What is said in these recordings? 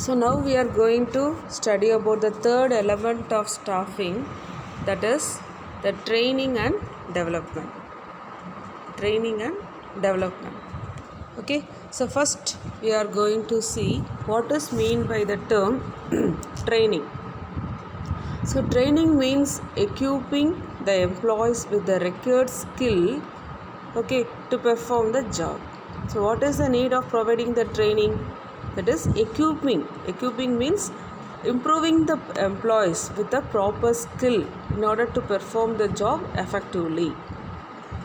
So now we are going to study about the third element of staffing, that is the training and development. Training and development. Okay, so first we are going to see what is mean by the term training. So training means equipping the employees with the required skill, okay, to perform the job. So what is the need of providing the training? That is equipping. Equipping means improving the employees with the proper skill in order to perform the job effectively.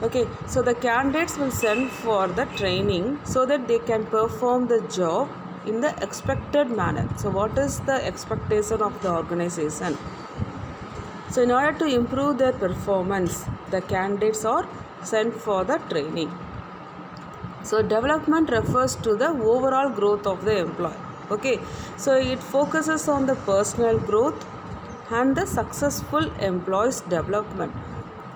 Okay, so the candidates will send for the training so that they can perform the job in the expected manner. So what is the expectation of the organization? So in order to improve their performance, the candidates are sent for the training. So development refers to the overall growth of the employee. Okay, so it focuses on the personal growth and the successful employees development.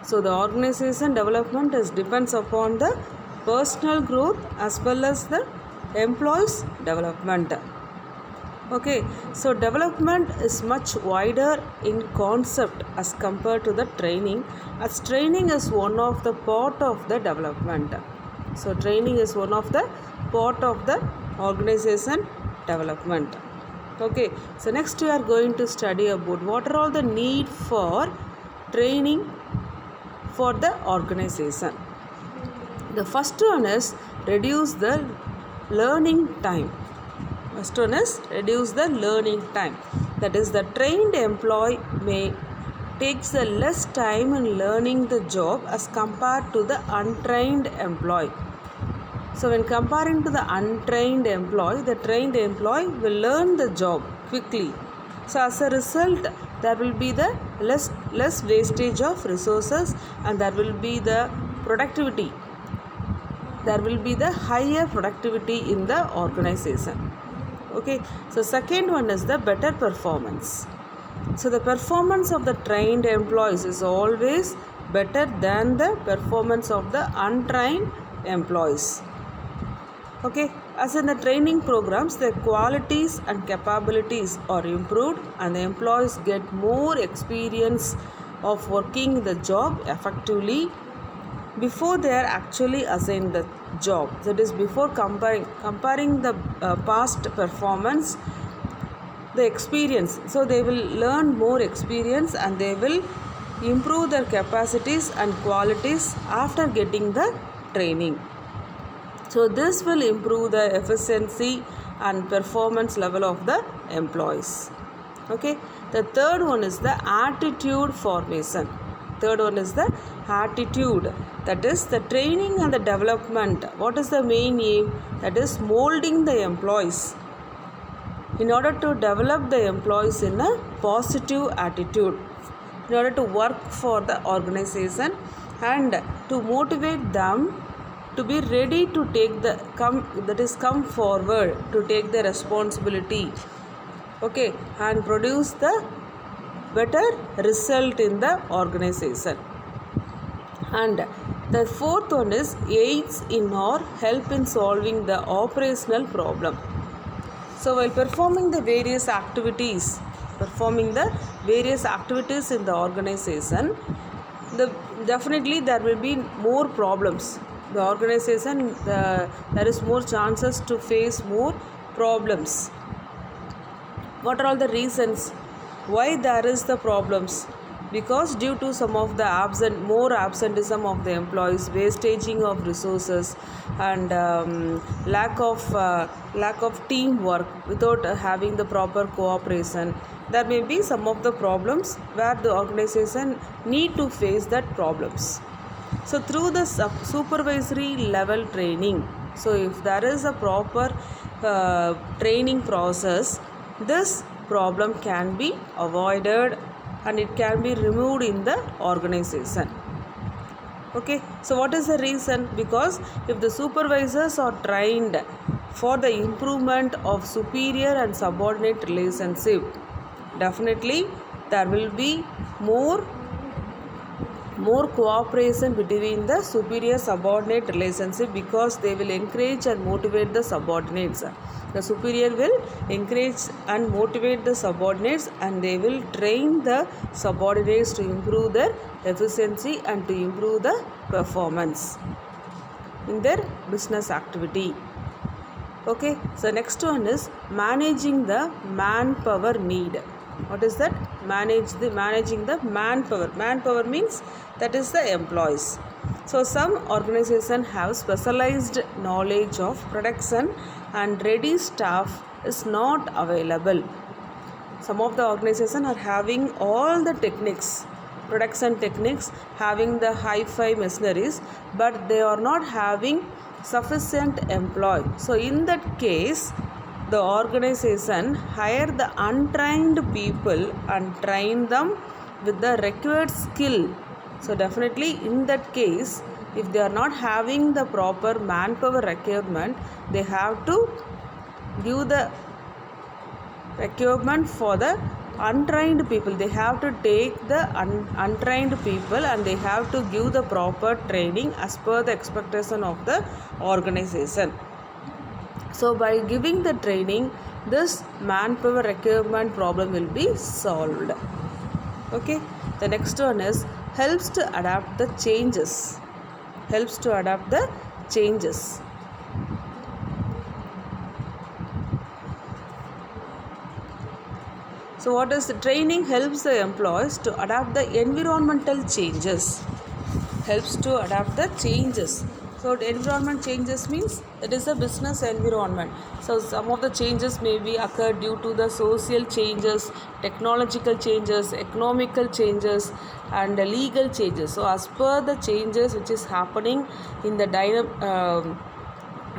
So the organization development depends upon the personal growth as well as the employees development. Okay, so development is much wider in concept as compared to the training, as training is one of the part of the development. So training is one of the part of the organization development. Okay, so next we are going to study about what are all the need for training for the organization. The first one is reduce the learning time. First one is reduce the learning time. That is, the trained employee may takes the less time in learning the job as compared to the untrained employee. So when comparing to the untrained employee, the trained employee will learn the job quickly. So as a result, there will be the less wastage of resources, and there will be the productivity. There will be the higher productivity in the organization. Okay, so second one is the better performance. So the performance of the trained employees is always better than the performance of the untrained employees. Okay, as in the training programs, the qualities and capabilities are improved and the employees get more experience of working the job effectively before they are actually assigned the job. That is, before comparing the past performance, the experience. So they will learn more experience and they will improve their capacities and qualities after getting the training. So this will improve the efficiency and performance level of the employees. Okay, the third one is the attitude formation. Third one is the attitude. That is, the training and the development. What is the main aim? That is molding the employees in order to develop the employees in a positive attitude, in order to work for the organization and to motivate them to be ready to take the come forward to take the responsibility. Okay, and produce the better result in the organization. And the fourth one is aids in or help in solving the operational problem. So while performing the various activities in the organization, definitely there will be more problems. The organization, there is more chances to face more problems. What are all the reasons why there is the problems? Because due to some of the more absenteeism of the employees, wastaging of resources, and lack of teamwork without having the proper cooperation, there may be some of the problems where the organization need to face that problems. So through the supervisory level training, so if there is a proper training process, this problem can be avoided and it can be removed in the organization. Okay, so what is the reason? Because if the supervisors are trained for the improvement of superior and subordinate relationship, definitely there will be more more cooperation between the superior subordinate relationship, because they will encourage and motivate the subordinates. The superior will encourage and motivate the subordinates, and they will train the subordinates to improve their efficiency and to improve the performance in their business activity. Okay, so next one is managing the manpower need. What is that? Managing the manpower. Manpower means that is the employees. So some organizations have specialized knowledge of production and ready staff is not available. Some of the organizations are having all the techniques, production techniques, having the hi-fi machineries, but they are not having sufficient employee. So in that case, the organization hire the untrained people and train them with the required skill. So definitely in that case, if they are not having the proper manpower requirement, they have to give the requirement for the untrained people. They have to take the untrained people and they have to give the proper training as per the expectation of the organization. So by giving the training, this manpower requirement problem will be solved. Okay, the next one is helps to adapt the changes. Helps to adapt the changes. So what is the training? Helps the employees to adapt the environmental changes. Helps to adapt the changes. So the environment changes means it is a business environment. So some of the changes may be occur due to the social changes, technological changes, economical changes, and the legal changes. So as per the changes which is happening in the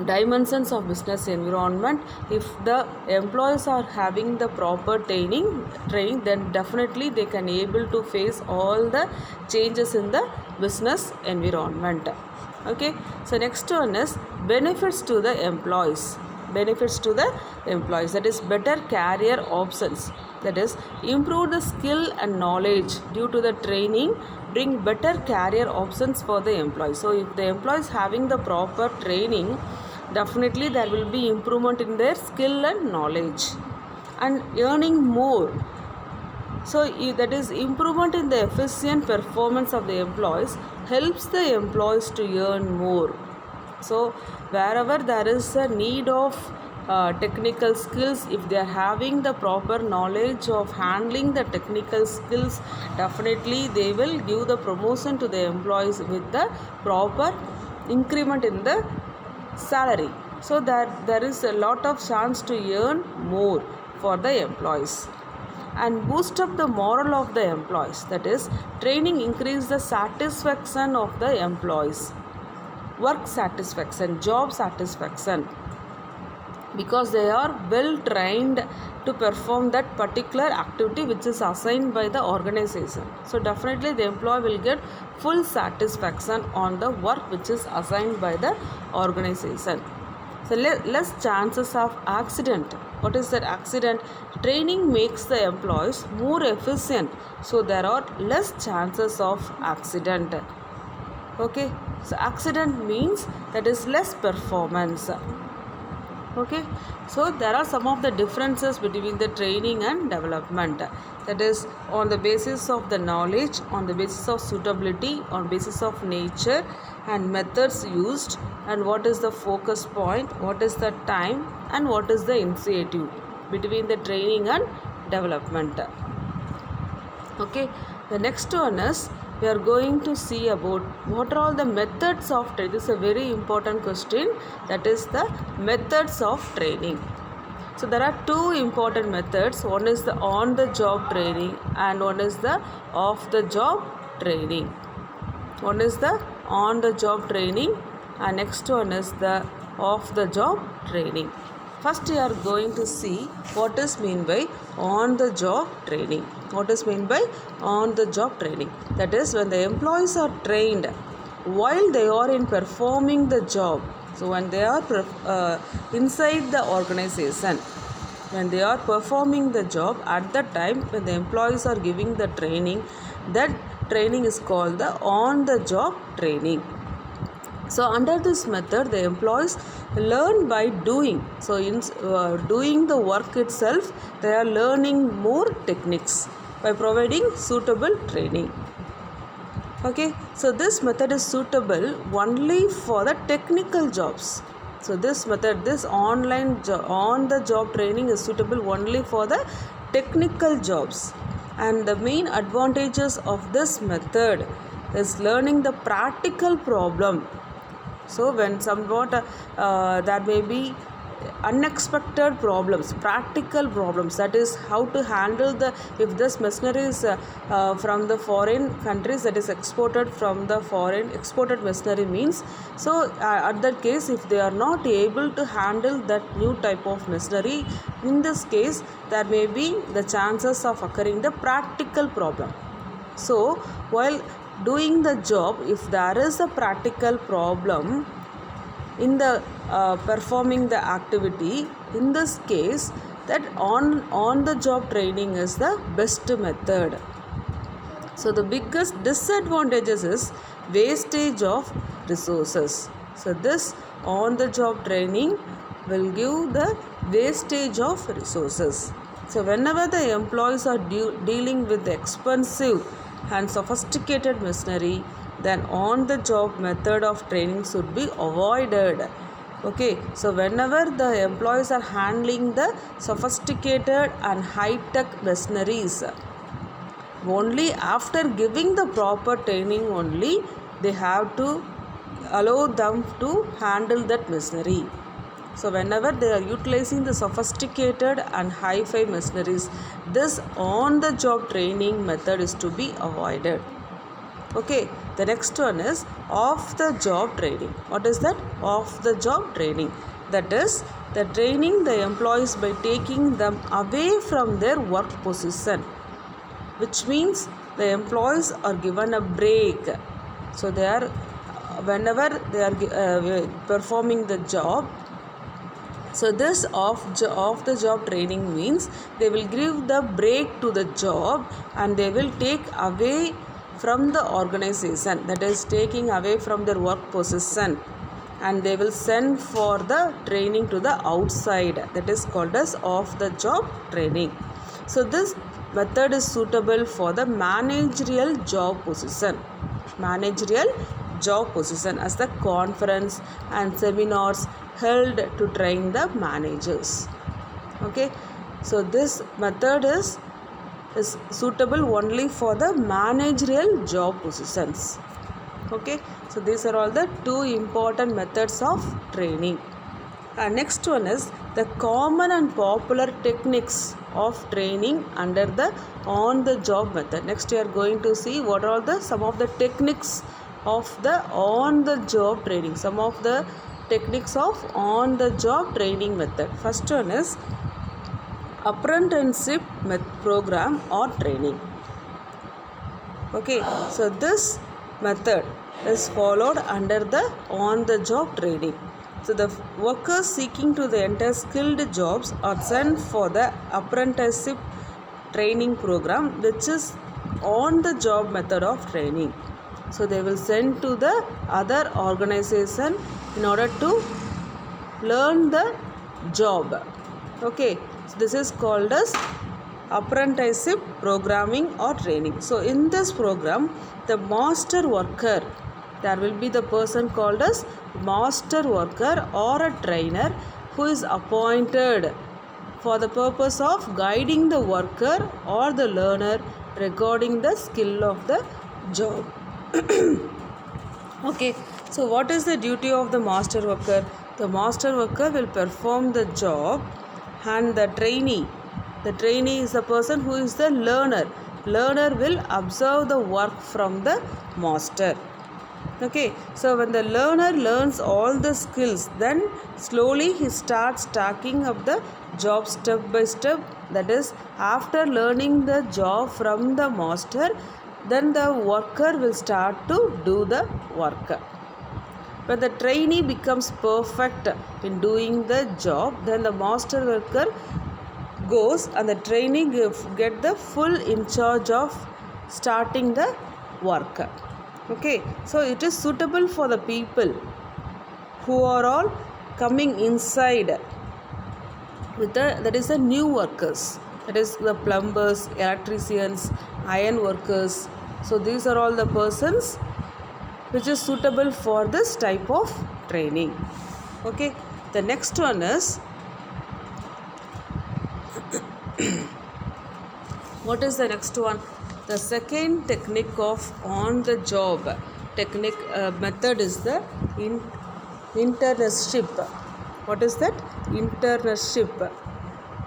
dimensions of business environment, if the employees are having the proper training, then definitely they can able to face all the changes in the business environment. Okay, so next one is benefits to the employees. Benefits to the employees, that is better career options, that is improve the skill and knowledge due to the training, bring better career options for the employees. So if the employees having the proper training, definitely there will be improvement in their skill and knowledge and earning more. So that is improvement in the efficient performance of the employees helps the employees to earn more. So wherever there is a need of technical skills, if they are having the proper knowledge of handling the technical skills, definitely they will give the promotion to the employees with the proper increment in the salary. So that there is a lot of chance to earn more for the employees. And boost up the morale of the employees, that is training increase the satisfaction of the employees, work satisfaction, job satisfaction, because they are well trained to perform that particular activity which is assigned by the organization. So definitely the employee will get full satisfaction on the work which is assigned by the organization. So less chances of accident. What is that accident? Training makes the employees more efficient, so there are less chances of accident. Okay, so accident means that is less performance. Okay, so there are some of the differences between the training and development, that is on the basis of the knowledge, on the basis of suitability, on basis of nature and methods used, and what is the focus point, what is the time, and what is the initiative between the training and development. Okay, the next one is we are going to see about what are all the methods of training. This is a very important question, that is the methods of training. So there are two important methods. One is the on the job training and one is the off the job training. One is the on the job training and next one is the off the job training. First we are going to see what is mean by on the job training. What is mean by on the job training? That is when the employees are trained while they are in performing the job. So when they are inside the organization, when they are performing the job, at that time when the employees are giving the training, that training is called the on-the-job training. So under this method, the employees learn by doing. So in doing the work itself, they are learning more techniques by providing suitable training. Okay, so this method is suitable only for the technical jobs. So this method, this on-the-job training is suitable only for the technical jobs. And the main advantages of this method is learning the practical problem. So when somewhat there may be unexpected problems, practical problems, that is how to handle if this machinery is from the foreign countries, that is exported from the foreign, exported machinery means, so at that case, if they are not able to handle that new type of machinery, in this case there may be the chances of occurring the practical problem. So while doing the job, if there is a practical problem in the performing the activity, in this case that on the job training is the best method. So the biggest disadvantages is wastage of resources. So this on the job training will give the wastage of resources. So whenever the employees are dealing with the expensive and sophisticated machinery, then on the job method of training should be avoided. Okay, so whenever the employees are handling the sophisticated and high tech machineries, only after giving the proper training only they have to allow them to handle that machinery. So whenever they are utilizing the sophisticated and high-fi machineries, this on-the-job training method is to be avoided. Okay, the next one is off-the-job training. What is that? Off-the-job training. That is the training the employees by taking them away from their work position, which means the employees are given a break. So they are, whenever they are performing the job, so this off the job training means they will give the break to the job and they will take away from the organization, that is taking away from their work position, and they will send for the training to the outside, that is called as off the job training. So this method is suitable for the managerial job position, as the conference and seminars held to train the managers. Okay, so this method is suitable only for the managerial job positions. Okay, so these are all the two important methods of training. Next one is the common and popular techniques of training under the on the job method. Next we are going to see what are some of the techniques of the on the job training, some of the techniques of on the job training method. First one is apprenticeship program or training. Okay, so this method is followed under the on the job training. So the workers seeking to enter skilled jobs are sent for the apprenticeship training program, which is on the job method of training. So they will send to the other organization in order to learn the job. Okay, so this is called as apprenticeship programming or training. So in this program, the master worker, there will be the person called as master worker or a trainer who is appointed for the purpose of guiding the worker or the learner regarding the skill of the job. Okay, so what is the duty of the master worker? The master worker will perform the job, and the trainee is the person who is the learner. Learner will observe the work from the master. Okay, so when the learner learns all the skills, then slowly he starts stacking up the job step by step. That is, after learning the job from the master, then the worker will start to do the work. When the trainee becomes perfect in doing the job, then the master worker goes and the trainee get the full in charge of starting the work. Okay, so it is suitable for the people who are all coming inside with that is the new workers, that is the plumbers, electricians, iron workers. So these are all the persons which is suitable for this type of training. Okay, the next one is what is the next one? The second technique of on the job technique method is the internship. What is that? Internship.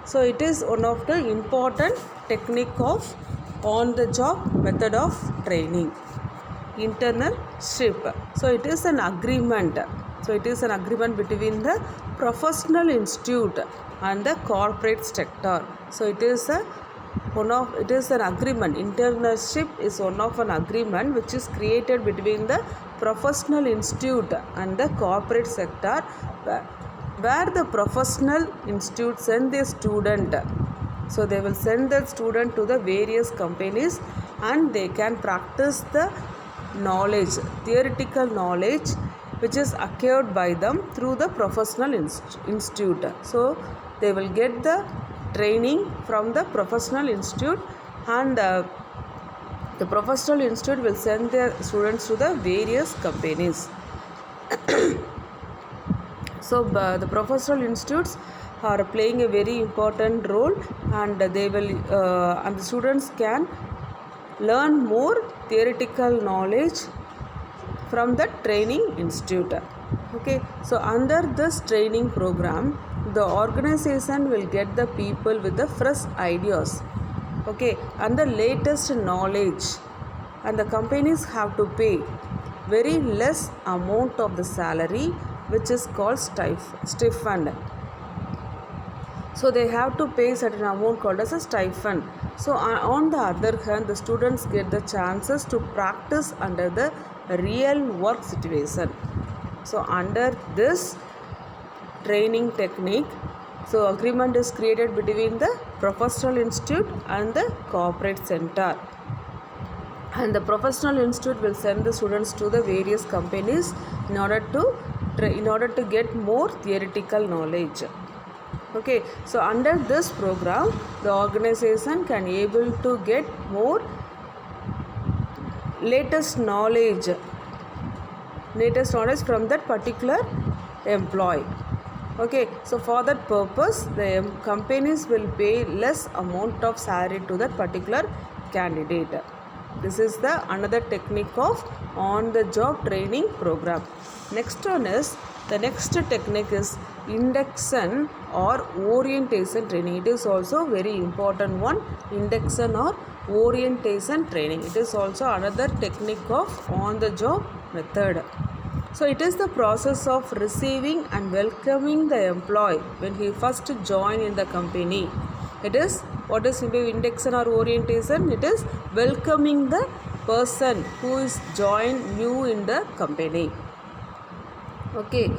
So it is one of the important technique of on the job method of training. Internship. So it is an agreement. So it is an agreement between the professional institute and the corporate sector. So it is an agreement. Internship is one of an agreement which is created between the professional institute and the corporate sector, where the professional institute send their student. So they will send the student to the various companies and they can practice the knowledge, theoretical knowledge which is acquired by them through the professional institute. So they will get the training from the professional institute, and the professional institute will send their students to the various companies. So the professional institutes are playing a very important role, and they will and the students can learn more theoretical knowledge from the training institute. Okay, so under this training program, the organization will get the people with the fresh ideas, okay, and the latest knowledge, and the companies have to pay very less amount of the salary, which is called stipend. So they have to pay certain amount called as a stipend. So on the other hand, the students get the chances to practice under the real work situation. So under this training technique, so agreement is created between the professional institute and the corporate center, and the professional institute will send the students to the various companies in order to get more theoretical knowledge. Okay, so under this program, the organization can able to get more latest knowledge from that particular employee. Okay, so for that purpose, the companies will pay less amount of salary to that particular candidate. This is the another technique of on the job training program. Next one is, the next technique is induction or orientation training. It is also very important one, induction or orientation training. It is also another technique of on the job method. So it is the process of receiving and welcoming the employee when he first join in the company. It is, what is induction or orientation? It is welcoming the person who is joined new in the company. Okay,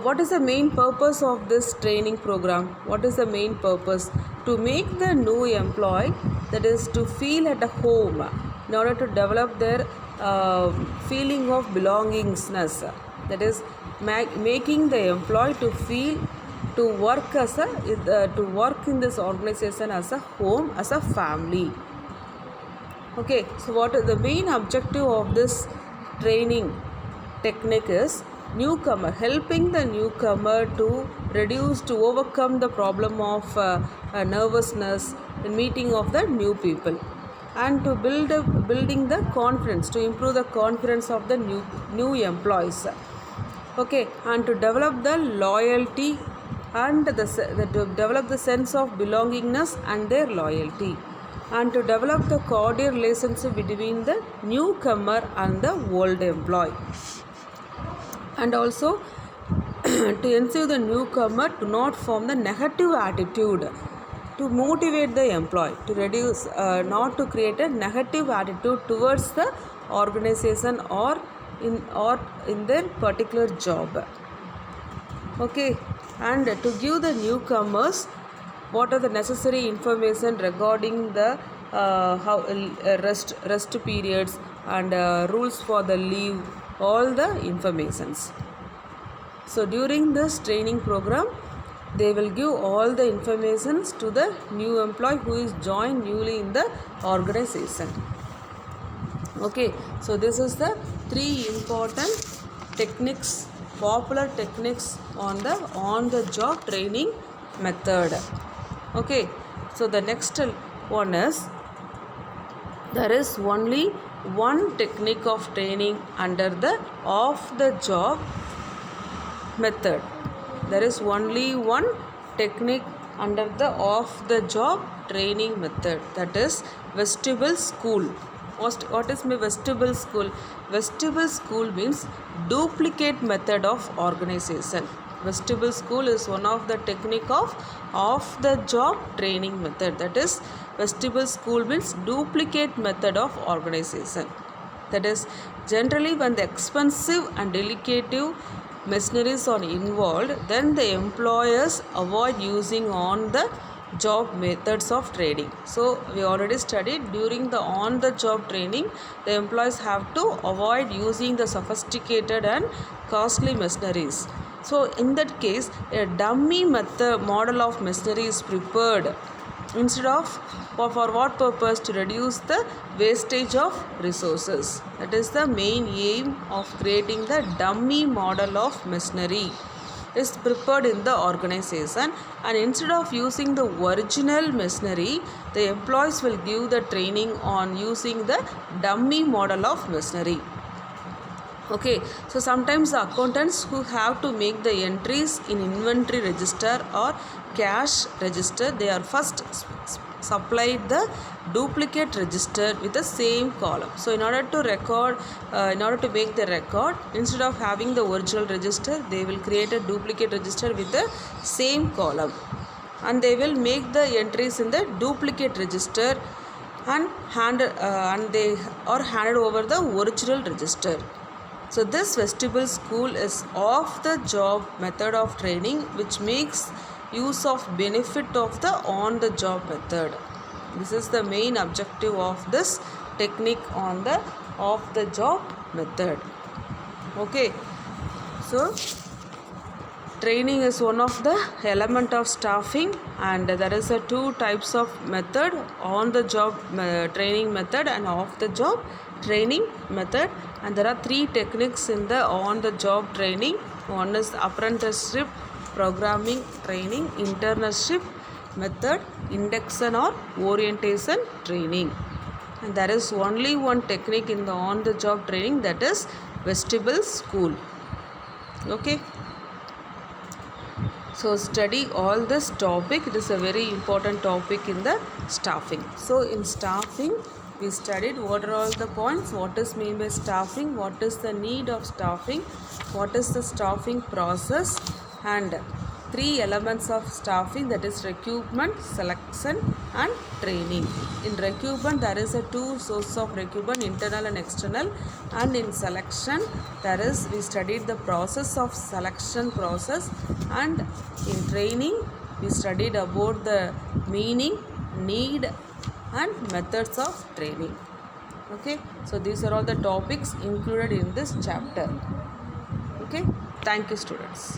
what is the main purpose of this training program? What is the main purpose? To make the new employee, that is to feel at a home, in order to develop their feeling of belongingness. That is making the employee to feel to work in this organization as a home, as a family. Okay, so what is the main objective of this training technique is helping the newcomer to overcome the problem of nervousness in meeting of the new people, and to building the confidence, to improve the confidence of the new employees. Okay, and to develop the loyalty and to develop the sense of belongingness and their loyalty, and to develop the cordial relationship between the newcomer and the old employee, and also to ensure the newcomer to not form the negative attitude, to motivate the employee to reduce not to create a negative attitude towards the organization or in their particular job. Okay, and to give the newcomers what are the necessary information regarding the rest periods, and rules for the leave, all the informations. So during this training program, they will give all the informations to the new employee who is joined newly in the organization. Okay, so this is the 3 important techniques, popular techniques on the job training method. Okay, so the next one is, there is only one technique of training under the off the job method. There is only one technique under the off the job training method, that is vestibule school. What is my vestibule school? Vestibule school means duplicate method of organization. Vestibule school is one of the technique of off the job training method, that is vestibule school means duplicate method of organization. That is, generally when the expensive and delicate machineries are involved, then the employers avoid using on the job methods of training. So we already studied, during the on the job training, the employees have to avoid using the sophisticated and costly machineries. So in that case, a dummy method model of machinery is prepared instead of, for what purpose? To reduce the wastage of resources. That is the main aim of creating the dummy model of machinery is prepared in the organization, and instead of using the original machinery, the employees will give the training on using the dummy model of machinery. Okay, so sometimes the accountants who have to make the entries in inventory register or cash register, they are first supplied the duplicate register with the same column. So in order to record, in order to make the record, instead of having the original register, they will create a duplicate register with the same column, and they will make the entries in the duplicate register and they are handed over the original register. So this vestibule school is off the job method of training, which makes use of benefit of the on the job method. This is the main objective of this technique on the off the job method. Okay, so training is one of the element of staffing, and there is a 2 types of method, on the job training method and off the job training method, and there are 3 techniques in the on the job training. One is apprenticeship, programming training, internship method, induction or orientation training, and there is only one technique in the on the job training, that is vestibule school. Okay, so study all this topic. It is a very important topic in the staffing. So in staffing, we studied what are all the points, what is mean by staffing, what is the need of staffing, what is the staffing process, and 3 elements of staffing, that is recruitment, selection and training. In recruitment, there is a 2 sources of recruitment, internal and external, and in selection, there is, we studied the process of selection process, and in training, we studied about the meaning, need and methods of training. Okay, so these are all the topics included in this chapter. Okay, thank you students.